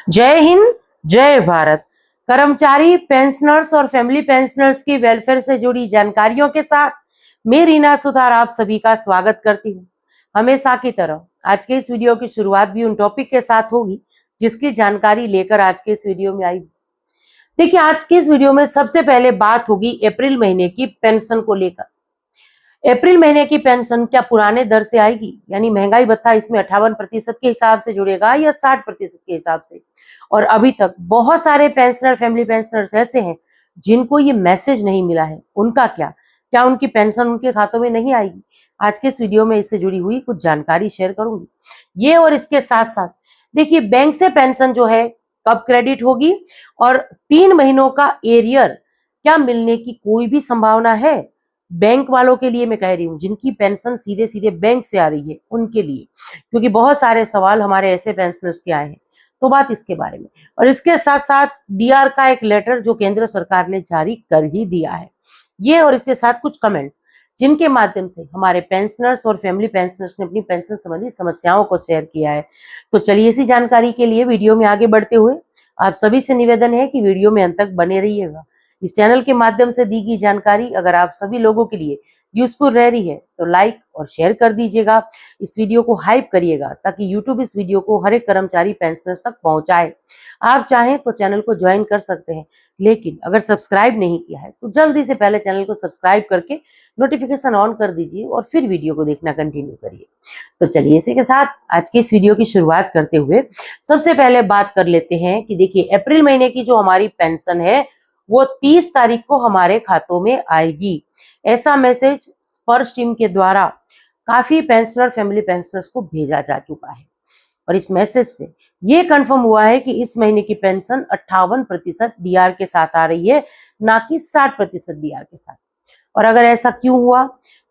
जय हिंद, जय भारत। कर्मचारी पेंशनर्स और फैमिली पेंशनर्स की वेलफेयर से जुड़ी जानकारियों के साथ मैं रीना सुथार आप सभी का स्वागत करती हूँ। हमेशा की तरह आज के इस वीडियो की शुरुआत भी उन टॉपिक के साथ होगी जिसकी जानकारी लेकर आज के इस वीडियो में आई। देखिए, आज के इस वीडियो में सबसे पहले बात होगी अप्रैल महीने की पेंशन को लेकर। अप्रैल महीने की पेंशन क्या पुराने दर से आएगी, यानी महंगाई भत्ता इसमें 58% के हिसाब से जुड़ेगा या 60% के हिसाब से। और अभी तक बहुत सारे पेंशनर, फैमिली पेंशनर्स ऐसे हैं जिनको ये मैसेज नहीं मिला है, उनका क्या क्या उनकी पेंशन उनके खातों में नहीं आएगी। आज के इस वीडियो में इससे जुड़ी हुई कुछ जानकारी शेयर करूंगी। ये और इसके साथ साथ देखिए, बैंक से पेंशन जो है कब क्रेडिट होगी और 3 महीनों का एरियर क्या मिलने की कोई भी संभावना है। बैंक वालों के लिए मैं कह रही हूँ जिनकी पेंशन सीधे सीधे बैंक से आ रही है उनके लिए, क्योंकि बहुत सारे सवाल हमारे ऐसे पेंशनर्स के आए हैं। तो बात इसके बारे में, और इसके साथ साथ डीआर का एक लेटर जो केंद्र सरकार ने जारी कर ही दिया है, ये और इसके साथ कुछ कमेंट्स जिनके माध्यम से हमारे पेंशनर्स और फैमिली पेंशनर्स ने अपनी पेंशन संबंधी समस्याओं को शेयर किया है। तो चलिए, इसी जानकारी के लिए वीडियो में आगे बढ़ते हुए आप सभी से निवेदन है कि वीडियो में अंत तक बने रहिएगा। इस चैनल के माध्यम से दी गई जानकारी अगर आप सभी लोगों के लिए यूजफुल रह रही है तो लाइक और शेयर कर दीजिएगा। इस वीडियो को हाइप करिएगा ताकि यूट्यूब इस वीडियो को हर एक कर्मचारी पेंशनर्स तक पहुंचाए। आप चाहें तो चैनल को ज्वाइन कर सकते हैं, लेकिन अगर सब्सक्राइब नहीं किया है तो जल्दी से पहले चैनल को सब्सक्राइब करके नोटिफिकेशन ऑन कर दीजिए और फिर वीडियो को देखना कंटिन्यू करिए। तो चलिए, इसी के साथ आज की इस वीडियो की शुरुआत करते हुए सबसे पहले बात कर लेते हैं कि देखिए, अप्रैल महीने की जो हमारी पेंशन है वो 30 तारीख को हमारे खातों में आएगी। ऐसा मैसेज स्पर्श टीम के द्वारा काफी पेंशनर, फैमिली पेंशनर्स को भेजा जा चुका है और इस मैसेज से ये कंफर्म हुआ है कि इस महीने की पेंशन 58% डीआर के साथ आ रही है, ना कि 60% डीआर के साथ। और अगर ऐसा क्यों हुआ,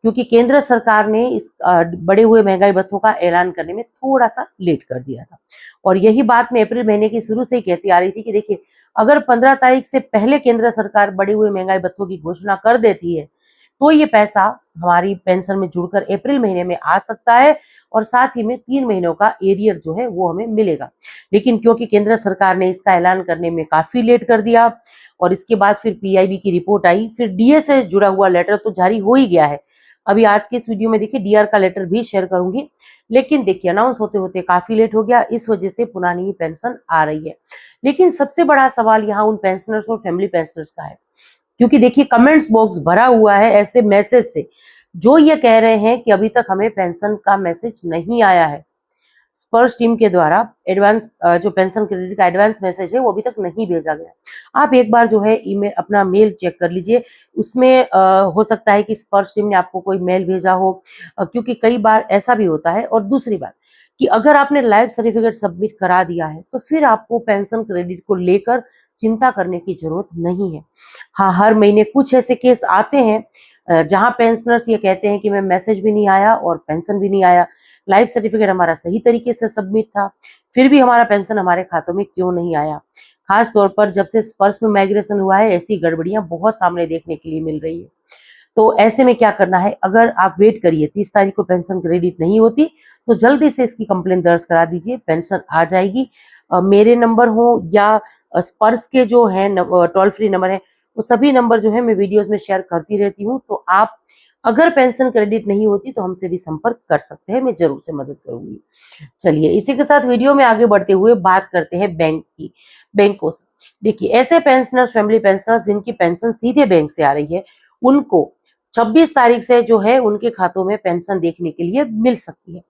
क्योंकि केंद्र सरकार ने इस बढ़े हुए महंगाई भत्तों का ऐलान करने में थोड़ा सा लेट कर दिया था। और यही बात मैं अप्रैल महीने की शुरू से ही कहती आ रही थी कि देखिए, अगर 15 तारीख से पहले केंद्र सरकार बढ़े हुए महंगाई भत्तों की घोषणा कर देती है तो ये पैसा हमारी पेंशन में जुड़कर अप्रैल महीने में आ सकता है और साथ ही में 3 महीनों का एरियर जो है वो हमें मिलेगा। लेकिन क्योंकि केंद्र सरकार ने इसका ऐलान करने में काफी लेट कर दिया और इसके बाद फिर पीआईबी की रिपोर्ट आई, फिर डीए से जुड़ा हुआ लेटर तो जारी हो ही गया है। अभी आज के इस वीडियो में देखिए डीआर का लेटर भी शेयर करूंगी, लेकिन देखिए अनाउंस होते होते काफी लेट हो गया, इस वजह से पुरानी ही पेंशन आ रही है। लेकिन सबसे बड़ा सवाल यहाँ उन पेंशनर्स और फैमिली पेंशनर्स का है, क्योंकि देखिए कमेंट्स बॉक्स भरा हुआ है ऐसे मैसेज से जो ये कह रहे हैं कि अभी तक हमें पेंशन का मैसेज नहीं आया है। स्पर्श टीम के द्वारा एडवांस जो पेंशन क्रेडिट का एडवांस मैसेज है वो अभी तक नहीं भेजा गया। आप एक बार जो है ईमेल, अपना मेल चेक कर लीजिए, उसमें हो सकता है कि स्पर्श टीम ने आपको कोई मेल भेजा हो, क्योंकि कई बार ऐसा भी होता है। और दूसरी बात कि अगर आपने लाइफ सर्टिफिकेट सबमिट करा दिया है तो फिर आपको पेंशन क्रेडिट को लेकर चिंता करने की जरूरत नहीं है। हाँ, हर महीने कुछ ऐसे केस आते हैं जहां पेंशनर्स ये कहते हैं कि मैं मैसेज भी नहीं आया और पेंशन भी नहीं आया, लाइफ सर्टिफिकेट हमारा सही तरीके से सबमिट था, फिर भी हमारा पेंशन हमारे खातों में क्यों नहीं आया। खास तौर पर जब से स्पर्श में माइग्रेशन हुआ है ऐसी गड़बड़ियां बहुत सामने देखने के लिए मिल रही है। तो ऐसे में क्या करना है, अगर आप वेट करिए 30 तारीख को पेंशन क्रेडिट नहीं होती तो जल्दी से इसकी कंप्लेन दर्ज करा दीजिए, पेंशन आ जाएगी। मेरे नंबर हो या स्पर्श के जो है टोल फ्री नंबर है, वो सभी नंबर जो है मैं वीडियोस में शेयर करती रहती हूँ। तो आप अगर पेंशन क्रेडिट नहीं होती तो हमसे भी संपर्क कर सकते हैं, मैं जरूर से मदद करूंगी। चलिए, इसी के साथ वीडियो में आगे बढ़ते हुए बात करते हैं बैंक की, बैंकों से। देखिए, ऐसे पेंशनर्स, फैमिली पेंशनर्स जिनकी पेंशन सीधे बैंक से आ रही है, उनको 26 तारीख से जो है उनके खातों में पेंशन देखने के लिए मिल सकती है।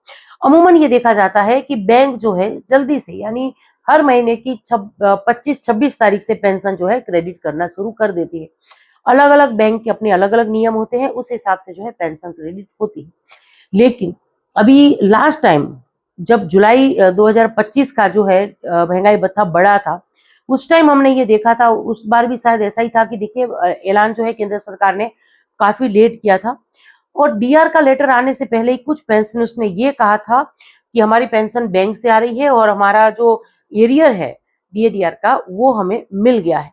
अमूमन ये देखा जाता है कि बैंक जो है जल्दी से, यानी हर महीने की 25-26 तारीख से पेंशन जो है क्रेडिट करना शुरू कर देती है। अलग अलग बैंक के अपने अलग अलग नियम होते हैं, उस हिसाब से जो है पेंशन क्रेडिट होती है। लेकिन अभी लास्ट टाइम जब जुलाई 2025 का जो है महंगाई भत्ता बढ़ा था, उस टाइम हमने ये देखा था, उस बार भी शायद ऐसा ही था कि देखिए ऐलान जो है केंद्र सरकार ने काफी लेट किया था और डीआर का लेटर आने से पहले ही कुछ पेंशनर्स ने ये कहा था कि हमारी पेंशन बैंक से आ रही है और हमारा जो एरियर है डीएडीआर का वो हमें मिल गया है।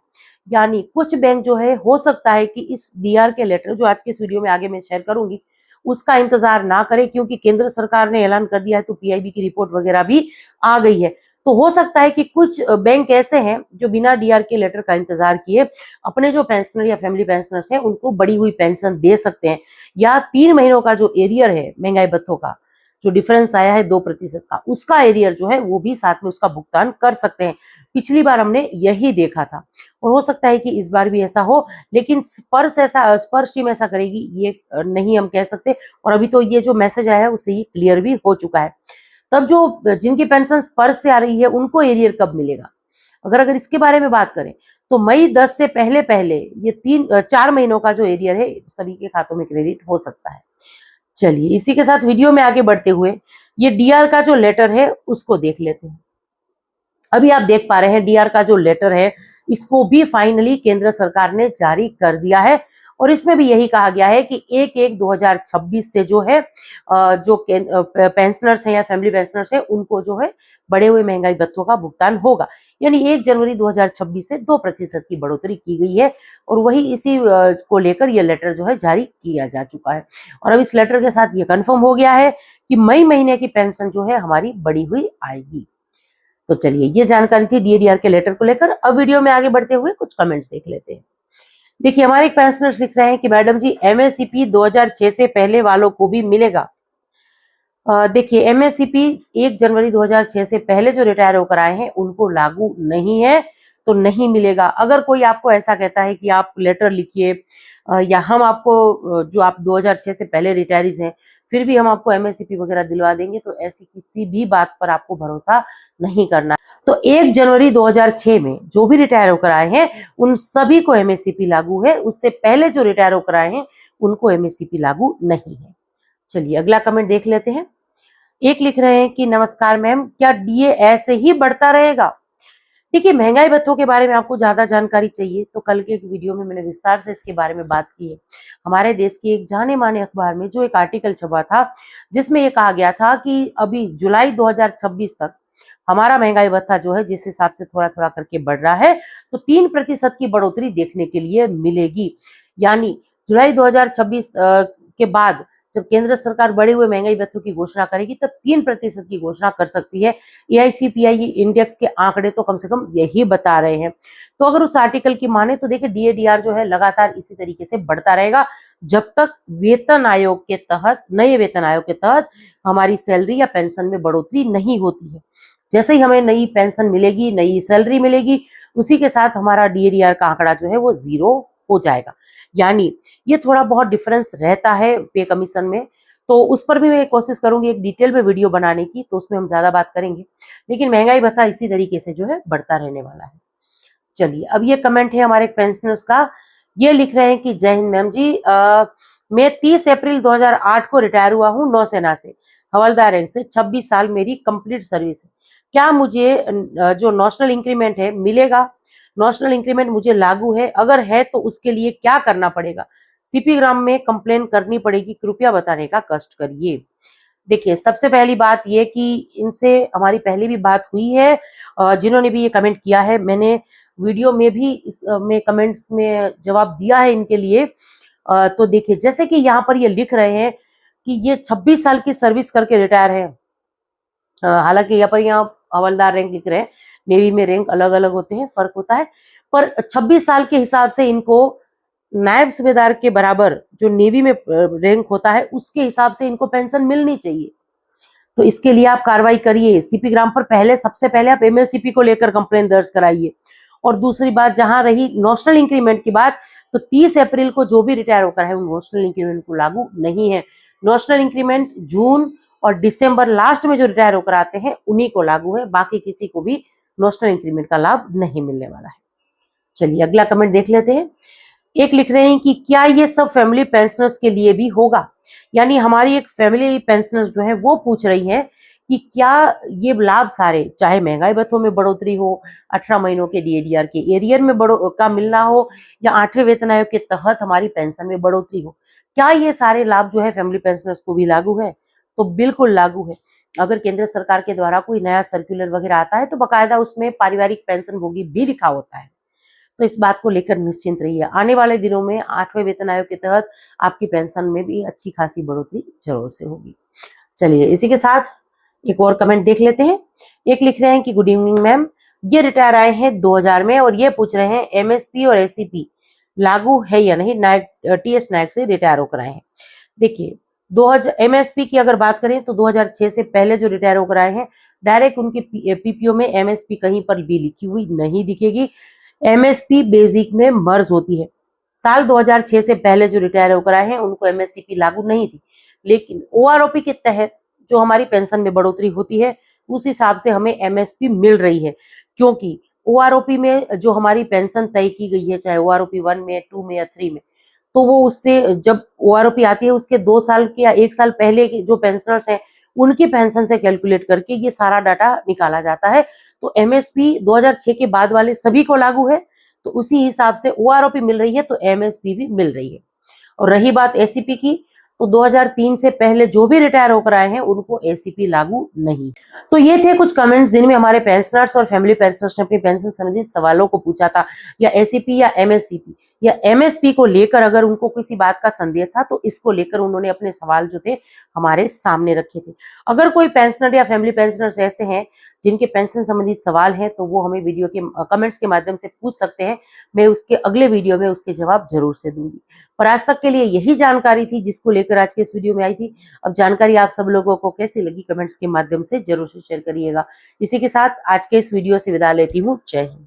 यानी कुछ बैंक जो है, हो सकता है कि इस डीआर के लेटर जो आज के इस वीडियो में आगे मैं शेयर करूंगी उसका इंतजार ना करें, क्योंकि केंद्र सरकार ने ऐलान कर दिया है तो पीआईबी की रिपोर्ट वगैरह भी आ गई है। तो हो सकता है कि कुछ बैंक ऐसे हैं जो बिना डीआर के लेटर का इंतजार किए अपने जो पेंशनर या फैमिली पेंशनर्स हैं उनको बढ़ी हुई पेंशन दे सकते हैं, या 3 महीनों का जो एरियर है महंगाई भत्तों का, जो डिफरेंस आया है 2% का, उसका एरियर जो है वो भी साथ में उसका भुगतान कर सकते हैं। पिछली बार हमने यही देखा था और हो सकता है कि इस बार भी ऐसा हो, लेकिन स्पर्श टीम ऐसा करेगी ये नहीं हम कह सकते। और अभी तो ये जो मैसेज आया है उससे ये क्लियर भी हो चुका है। तब जो जिनकी पेंशन स्पर्श से आ रही है उनको एरियर कब मिलेगा, अगर इसके बारे में बात करें तो मई 10 से पहले पहले ये 4 महीनों का जो एरियर है सभी के खातों में क्रेडिट हो सकता है। चलिए इसी के साथ वीडियो में आगे बढ़ते हुए ये डीआर का जो लेटर है उसको देख लेते हैं। अभी आप देख पा रहे हैं डीआर का जो लेटर है इसको भी फाइनली केंद्र सरकार ने जारी कर दिया है और इसमें भी यही कहा गया है कि 1/1/2026 से जो है जो पेंशनर्स हैं या फैमिली पेंशनर्स हैं उनको जो है बढ़े हुए महंगाई भत्तों का भुगतान होगा। यानी 1 जनवरी 2026 से 2% की बढ़ोतरी की गई है और वही इसी को लेकर यह लेटर जो है जारी किया जा चुका है। और अब इस लेटर के साथ ये कंफर्म हो गया है कि मई महीने की पेंशन जो है हमारी बढ़ी हुई आएगी। तो चलिए ये जानकारी थी डीएडीआर के लेटर को लेकर। अब वीडियो में आगे बढ़ते हुए कुछ कमेंट्स देख लेते हैं। देखिए हमारे एक पेंशनर्स लिख रहे हैं कि मैडम जी एमएससीपी 2006 से पहले वालों को भी मिलेगा। देखिए एमएससीपी 1 जनवरी 2006 से पहले जो रिटायर होकर आए हैं उनको लागू नहीं है, तो नहीं मिलेगा। अगर कोई आपको ऐसा कहता है कि आप लेटर लिखिए या हम आपको जो आप 2006 से पहले रिटायरीज हैं फिर भी हम आपको एमएससीपी वगैरह दिलवा देंगे, तो ऐसी किसी भी बात पर आपको भरोसा नहीं करना। तो 1 जनवरी 2006 में जो भी रिटायर होकर आए हैं उन सभी को एमएससीपी लागू है, उससे पहले जो रिटायर होकर आए हैं उनको एमएससीपी लागू नहीं है। चलिए अगला कमेंट देख लेते हैं। एक लिख रहे हैं कि नमस्कार मैम, क्या डीए ऐसे ही बढ़ता रहेगा? देखिए महंगाई भत्तों के बारे में आपको ज्यादा जानकारी चाहिए तो कल के एक वीडियो में मैंने विस्तार से इसके बारे में बात की है। हमारे देश के एक जाने माने अखबार में जो एक आर्टिकल छपा था जिसमें यह कहा गया था कि अभी जुलाई 2026 तक हमारा महंगाई भत्ता जो है जिस हिसाब से थोड़ा थोड़ा करके बढ़ रहा है तो 3% की बढ़ोतरी देखने के लिए मिलेगी। यानी जुलाई 2026 के बाद जब केंद्र सरकार बढ़े हुए महंगाई भत्तों की घोषणा करेगी तब 3% की घोषणा कर सकती है। एआईसीपीआई इंडेक्स के आंकड़े तो कम से कम यही बता रहे हैं। तो अगर उस आर्टिकल की माने तो देखिए डीएडीआर जो है लगातार इसी तरीके से बढ़ता रहेगा जब तक वेतन आयोग के तहत, नए वेतन आयोग के तहत हमारी सैलरी या पेंशन में बढ़ोतरी नहीं होती है। जैसे ही हमें नई पेंशन मिलेगी, नई सैलरी मिलेगी, उसी के साथ हमारा डीएडीआर का आंकड़ा जो है वो 0 हो जाएगा। यानी ये थोड़ा बहुत डिफरेंस रहता है पे कमीशन में, तो उस पर भी मैं कोशिश करूंगी एक डिटेल में वीडियो बनाने की, तो उसमें हम ज्यादा बात करेंगे। लेकिन महंगाई भत्ता इसी तरीके से जो है बढ़ता रहने वाला है। चलिए अब ये कमेंट है हमारे पेंशनर्स का। ये लिख रहे हैं कि जय हिंद मैम जी, मैं 30 अप्रैल 2008 को रिटायर हुआ हूँ नौसेना से, हवलदार रैंक से। 26 साल मेरी कंप्लीट सर्विस है। क्या मुझे जो नेशनल इंक्रीमेंट है मिलेगा? नेशनल इंक्रीमेंट मुझे लागू है? अगर है तो उसके लिए क्या करना पड़ेगा? सीपी ग्राम में कंप्लेन करनी पड़ेगी? कृपया बताने का कष्ट करिए। देखिए सबसे पहली बात ये कि इनसे हमारी पहले भी बात हुई है, जिन्होंने भी ये कमेंट किया है मैंने वीडियो में भी इसमें कमेंट्स में जवाब दिया है इनके लिए। तो देखिए जैसे कि यहाँ पर ये लिख रहे हैं कि ये 26 साल की सर्विस करके रिटायर है। हालांकि यहाँ पर यहाँ हवलदार रैंक लिख रहे हैं, नेवी में रैंक अलग अलग होते हैं, फर्क होता है, पर 26 साल के हिसाब से इनको नायब सूबेदार के बराबर जो नेवी में रैंक होता है उसके हिसाब से इनको पेंशन मिलनी चाहिए। तो इसके लिए आप कार्रवाई करिए। सीपी ग्राम पर पहले सबसे पहले आप एमएससीपी को लेकर कंप्लेन दर्ज कराइए। और दूसरी बात, जहां रही नेशनल इंक्रीमेंट की बात, तो 30 अप्रैल को जो भी रिटायर होकर है वो नेशनल इंक्रीमेंट को लागू नहीं है। नेशनल इंक्रीमेंट जून और दिसंबर लास्ट में जो रिटायर होकर आते हैं उन्हीं को लागू है, बाकी किसी को भी नेशनल इंक्रीमेंट का लाभ नहीं मिलने वाला है। चलिए अगला कमेंट देख लेते हैं। एक लिख रहे हैं कि क्या ये सब फैमिली पेंशनर्स के लिए भी होगा? यानी हमारी एक फैमिली पेंशनर्स जो है वो पूछ रही है कि क्या ये लाभ सारे, चाहे महंगाई भत्तों में बढ़ोतरी हो, 18 महीनों के डीएडीआर के एरियर में का मिलना हो, या 8वें वेतन आयोग के तहत हमारी पेंशन में बढ़ोतरी हो, क्या ये सारे लाभ जो है फैमिली पेंशनर्स को भी लागू है? तो बिल्कुल लागू है। अगर केंद्र सरकार के द्वारा कोई नया सर्कुलर वगैरह आता है तो बाकायदा उसमें पारिवारिक पेंशनभोगी भी लिखा होता है। तो इस बात को लेकर निश्चिंत रहिए, आने वाले दिनों में 8वें वेतन आयोग के तहत आपकी पेंशन में भी अच्छी खासी बढ़ोतरी जरूर से होगी। चलिए इसी के साथ एक और कमेंट देख लेते हैं। एक लिख रहे हैं कि गुड इवनिंग मैम, ये रिटायर आए हैं 2000 में और ये पूछ रहे हैं एमएसपी और एसीपी लागू है या नहीं। टीएस नायक से रिटायर होकर आए हैं। देखिए, 2000 एमएसपी की अगर बात करें तो 2006 से पहले जो रिटायर होकर आए हैं, डायरेक्ट उनके पीपीओ में एमएसपी कहीं पर भी लिखी हुई नहीं दिखेगी। एमएसपी बेसिक में मर्ज होती है। साल 2006 से पहले जो रिटायर होकर आए हैं उनको एमएससीपी लागू नहीं थी, लेकिन ओआरओपी के तहत जो हमारी पेंशन में बढ़ोतरी होती है उस हिसाब से हमें एमएसपी मिल रही है, क्योंकि ओआरओपी में जो हमारी पेंशन तय की गई है, चाहे ओआरओपी 1 में, 2 में या 3 में, तो वो उससे जब ओआरओपी आती है उसके 2 साल के या 1 साल पहले के जो पेंशनर्स हैं उनकी पेंशन से कैलकुलेट करके ये सारा डाटा निकाला जाता है। तो एमएसपी 2006 के बाद वाले सभी को लागू है, तो उसी हिसाब से ओआरओपी मिल रही है तो एमएसपी भी मिल रही है। और रही बात एसीपी की, तो 2003 से पहले जो भी रिटायर होकर आए हैं उनको एसीपी लागू नहीं। तो ये थे कुछ कमेंट्स जिनमें हमारे पेंशनर्स और फैमिली पेंशनर्स ने अपनी पेंशन संबंधी सवालों को पूछा था, या एसीपी या एमएससीपी या एमएसपी को लेकर अगर उनको किसी बात का संदेह था तो इसको लेकर उन्होंने अपने सवाल जो थे हमारे सामने रखे थे। अगर कोई पेंशनर या फैमिली पेंशनर्स ऐसे हैं जिनके पेंशन संबंधी सवाल हैं तो वो हमें वीडियो के कमेंट्स के माध्यम से पूछ सकते हैं। मैं उसके अगले वीडियो में उसके जवाब जरूर से दूंगी। पर आज तक के लिए यही जानकारी थी जिसको लेकर आज के इस वीडियो में आई थी। अब जानकारी आप सब लोगों को कैसी लगी कमेंट्स के माध्यम से जरूर से शेयर करिएगा। इसी के साथ आज के इस वीडियो से विदा लेती हूँ। जय हिंद।